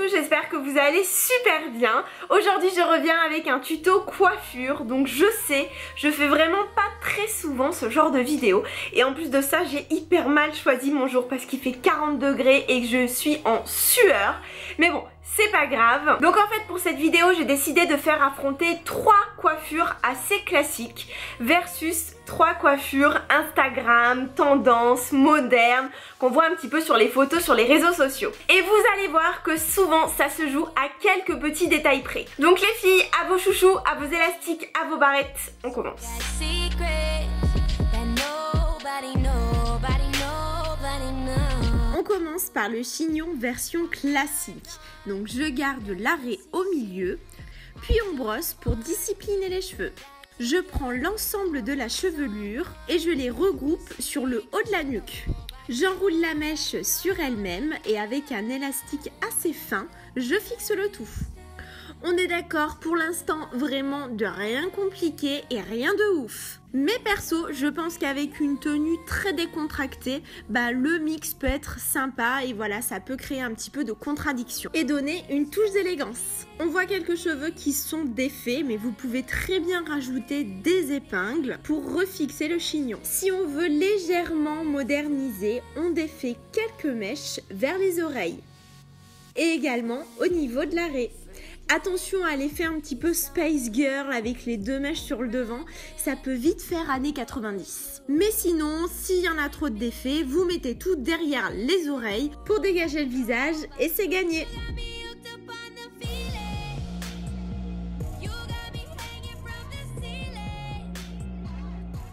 tous, j'espère que vous allez super bien. Aujourd'hui je reviens avec un tuto coiffure. Donc je sais, je fais vraiment pas très souvent ce genre de vidéo. Et en plus de ça, j'ai hyper mal choisi mon jour parce qu'il fait 40 degrés et que je suis en sueur. Mais bon, c'est pas grave. Donc en fait pour cette vidéo j'ai décidé de faire affronter 3 coiffures assez classiques versus 3 coiffures Instagram, tendance, modernes, qu'on voit un petit peu sur les photos sur les réseaux sociaux. Et vous allez voir que souvent ça se joue à quelques petits détails près. Donc les filles, à vos chouchous, à vos élastiques, à vos barrettes, on commence. On commence par le chignon version classique. Donc je garde l'arrêt au milieu, puis on brosse pour discipliner les cheveux. Je prends l'ensemble de la chevelure et je les regroupe sur le haut de la nuque. J'enroule la mèche sur elle-même et avec un élastique assez fin, je fixe le tout. On est d'accord pour l'instant, vraiment de rien compliqué et rien de ouf. Mais perso, je pense qu'avec une tenue très décontractée, le mix peut être sympa et voilà, ça peut créer un petit peu de contradiction et donner une touche d'élégance. On voit quelques cheveux qui sont défaits, mais vous pouvez très bien rajouter des épingles pour refixer le chignon. Si on veut légèrement moderniser, on défait quelques mèches vers les oreilles et également au niveau de l'arrêt. Attention à l'effet un petit peu Spice Girl avec les 2 mèches sur le devant, ça peut vite faire années 90. Mais sinon, s'il y en a trop de défauts, vous mettez tout derrière les oreilles pour dégager le visage et c'est gagné.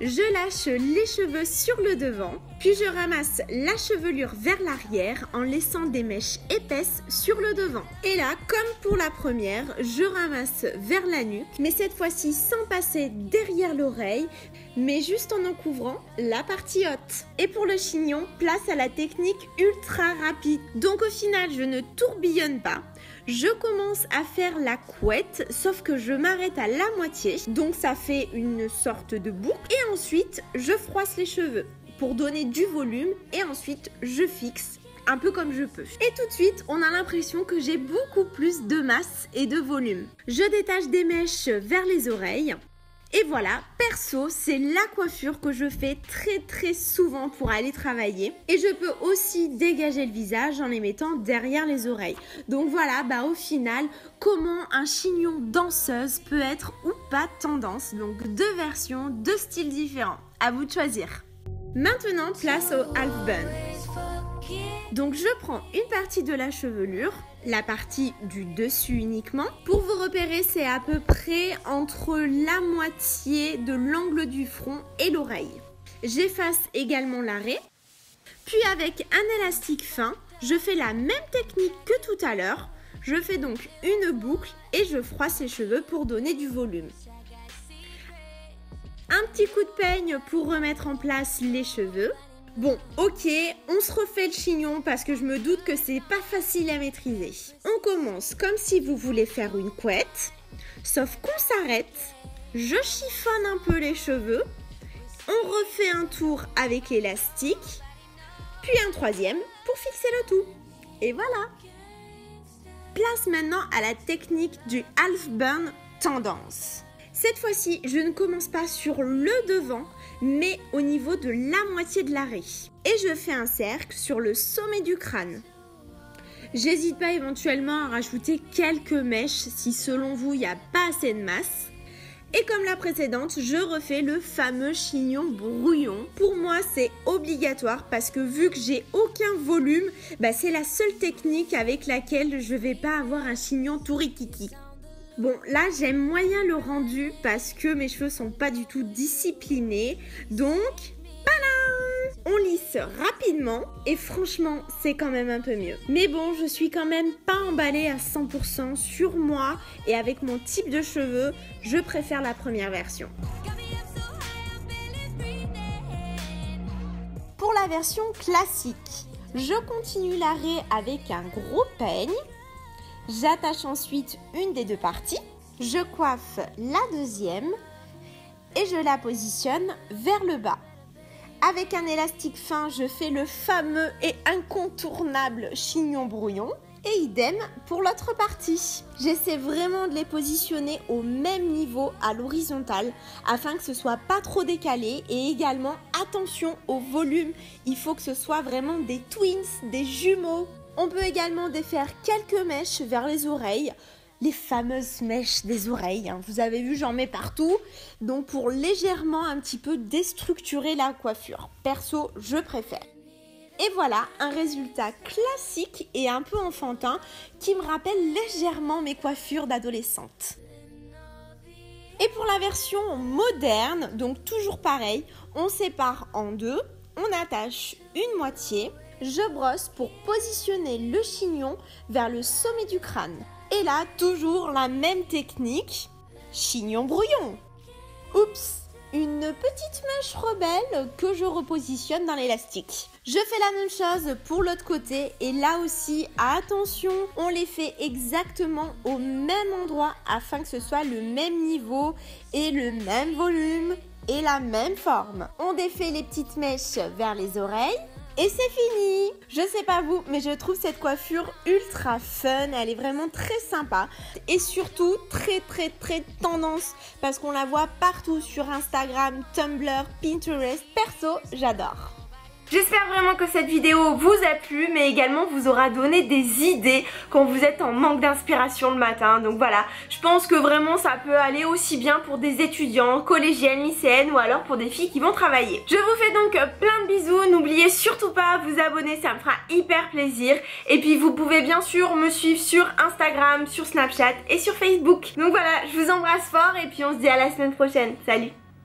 Je lâche les cheveux sur le devant, puis je ramasse la chevelure vers l'arrière en laissant des mèches épaisses sur le devant. Et là, comme pour la première, je ramasse vers la nuque, mais cette fois-ci sans passer derrière l'oreille, mais juste en couvrant la partie haute. Et pour le chignon, place à la technique ultra rapide. Donc au final, je ne tourbillonne pas. Je commence à faire la couette, sauf que je m'arrête à la moitié, donc ça fait une sorte de boucle. Et ensuite, je froisse les cheveux pour donner du volume et ensuite je fixe un peu comme je peux. Et tout de suite, on a l'impression que j'ai beaucoup plus de masse et de volume. Je détache des mèches vers les oreilles. Et voilà, perso, c'est la coiffure que je fais très souvent pour aller travailler. Et je peux aussi dégager le visage en les mettant derrière les oreilles. Donc voilà, au final, comment un chignon danseuse peut être ou pas tendance. Donc 2 versions, 2 styles différents. À vous de choisir. Maintenant, place au half bun. Donc je prends une partie de la chevelure, la partie du dessus uniquement. Pour vous repérer, c'est à peu près entre la moitié de l'angle du front et l'oreille. J'efface également l'arrêt. Puis avec un élastique fin, je fais la même technique que tout à l'heure. Je fais donc une boucle et je froisse les cheveux pour donner du volume. Un petit coup de peigne pour remettre en place les cheveux. Bon, ok, on se refait le chignon parce que je me doute que c'est pas facile à maîtriser. On commence comme si vous voulez faire une couette, sauf qu'on s'arrête, je chiffonne un peu les cheveux, on refait un tour avec l'élastique, puis un troisième pour fixer le tout. Et voilà. Place maintenant à la technique du half bun tendance. Cette fois-ci, je ne commence pas sur le devant, mais au niveau de la moitié de l'arrêt. Et je fais un cercle sur le sommet du crâne. J'hésite pas éventuellement à rajouter quelques mèches si selon vous, il n'y a pas assez de masse. Et comme la précédente, je refais le fameux chignon brouillon. Pour moi, c'est obligatoire parce que vu que j'ai aucun volume, c'est la seule technique avec laquelle je vais pas avoir un chignon tout rikiki. Bon, là, j'aime moyen le rendu parce que mes cheveux sont pas du tout disciplinés. Donc, padam! On lisse rapidement et franchement, c'est quand même un peu mieux. Mais bon, je suis quand même pas emballée à 100% sur moi et avec mon type de cheveux, je préfère la première version. Pour la version classique, je continue l'arrêt avec un gros peigne. J'attache ensuite une des 2 parties, je coiffe la deuxième et je la positionne vers le bas. Avec un élastique fin, je fais le fameux et incontournable chignon brouillon. Et idem pour l'autre partie. J'essaie vraiment de les positionner au même niveau à l'horizontale afin que ce soit pas trop décalé et également attention au volume. Il faut que ce soit vraiment des twins, des jumeaux. On peut également défaire quelques mèches vers les oreilles. Les fameuses mèches des oreilles, hein. Vous avez vu, j'en mets partout. Donc pour légèrement un petit peu déstructurer la coiffure. Perso, je préfère. Et voilà, un résultat classique et un peu enfantin qui me rappelle légèrement mes coiffures d'adolescente. Et pour la version moderne, donc toujours pareil, on sépare en deux, on attache une moitié, je brosse pour positionner le chignon vers le sommet du crâne. Et là, toujours la même technique, chignon brouillon. Oups! Une petite mèche rebelle que je repositionne dans l'élastique. Je fais la même chose pour l'autre côté et là aussi, attention, on les fait exactement au même endroit afin que ce soit le même niveau et le même volume et la même forme. On défait les petites mèches vers les oreilles. Et c'est fini! Je sais pas vous, mais je trouve cette coiffure ultra fun, elle est vraiment très sympa et surtout très tendance parce qu'on la voit partout sur Instagram, Tumblr, Pinterest. Perso, j'adore! J'espère vraiment que cette vidéo vous a plu mais également vous aura donné des idées quand vous êtes en manque d'inspiration le matin. Donc voilà, je pense que vraiment ça peut aller aussi bien pour des étudiants, collégiennes, lycéennes ou alors pour des filles qui vont travailler. Je vous fais donc plein de bisous, n'oubliez surtout pas de vous abonner, ça me fera hyper plaisir. Et puis vous pouvez bien sûr me suivre sur Instagram, sur Snapchat et sur Facebook. Donc voilà, je vous embrasse fort et puis on se dit à la semaine prochaine. Salut!